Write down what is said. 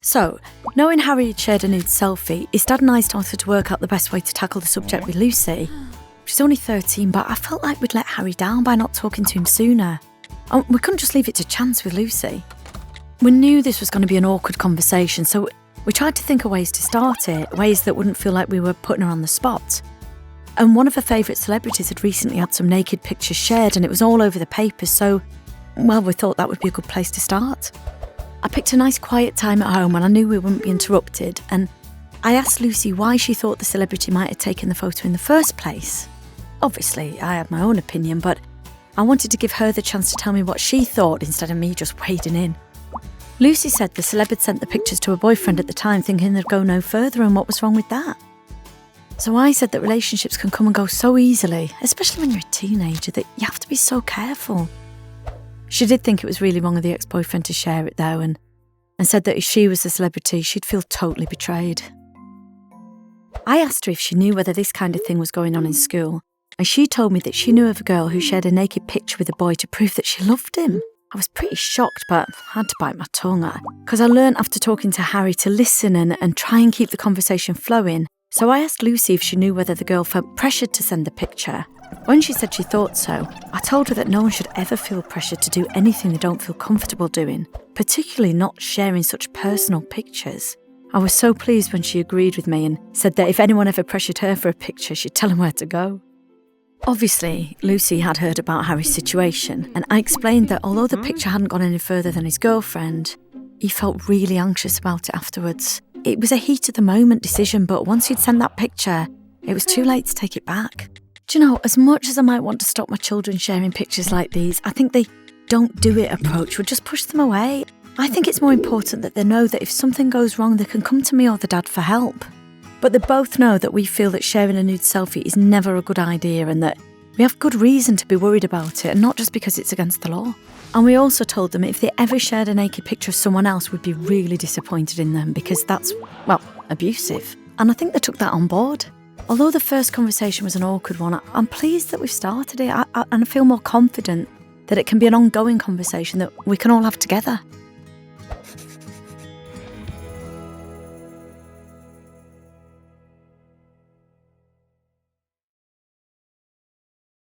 So, knowing Harry had shared a nude selfie, his dad and I started to work out the best way to tackle the subject with Lucy. She's only 13, but I felt like we'd let Harry down by not talking to him sooner. And we couldn't just leave it to chance with Lucy. We knew this was going to be an awkward conversation, so we tried to think of ways to start it, ways that wouldn't feel like we were putting her on the spot. And one of her favourite celebrities had recently had some naked pictures shared, and it was all over the papers, so, well, we thought that would be a good place to start. I picked a nice quiet time at home when I knew we wouldn't be interrupted, and I asked Lucy why she thought the celebrity might have taken the photo in the first place. Obviously, I had my own opinion, but I wanted to give her the chance to tell me what she thought instead of me just wading in. Lucy said the celeb had sent the pictures to her boyfriend at the time, thinking they'd go no further, and what was wrong with that? So I said that relationships can come and go so easily, especially when you're a teenager, that you have to be so careful. She did think it was really wrong of the ex-boyfriend to share it though, and said that if she was the celebrity, she'd feel totally betrayed. I asked her if she knew whether this kind of thing was going on in school, and she told me that she knew of a girl who shared a naked picture with a boy to prove that she loved him. I was pretty shocked, but I had to bite my tongue, because I learned after talking to Harry to listen and try and keep the conversation flowing. So I asked Lucy if she knew whether the girl felt pressured to send the picture. When she said she thought so, I told her that no one should ever feel pressured to do anything they don't feel comfortable doing, particularly not sharing such personal pictures. I was so pleased when she agreed with me and said that if anyone ever pressured her for a picture, she'd tell them where to go. Obviously, Lucy had heard about Harry's situation, and I explained that although the picture hadn't gone any further than his girlfriend, he felt really anxious about it afterwards. It was a heat-of-the-moment decision, but once he'd sent that picture, it was too late to take it back. Do you know, as much as I might want to stop my children sharing pictures like these, I think the don't do it approach would just push them away. I think it's more important that they know that if something goes wrong, they can come to me or the dad for help. But they both know that we feel that sharing a nude selfie is never a good idea and that we have good reason to be worried about it, and not just because it's against the law. And we also told them if they ever shared a naked picture of someone else, we'd be really disappointed in them because that's, well, abusive. And I think they took that on board. Although the first conversation was an awkward one, I'm pleased that we've started it, and I feel more confident that it can be an ongoing conversation that we can all have together.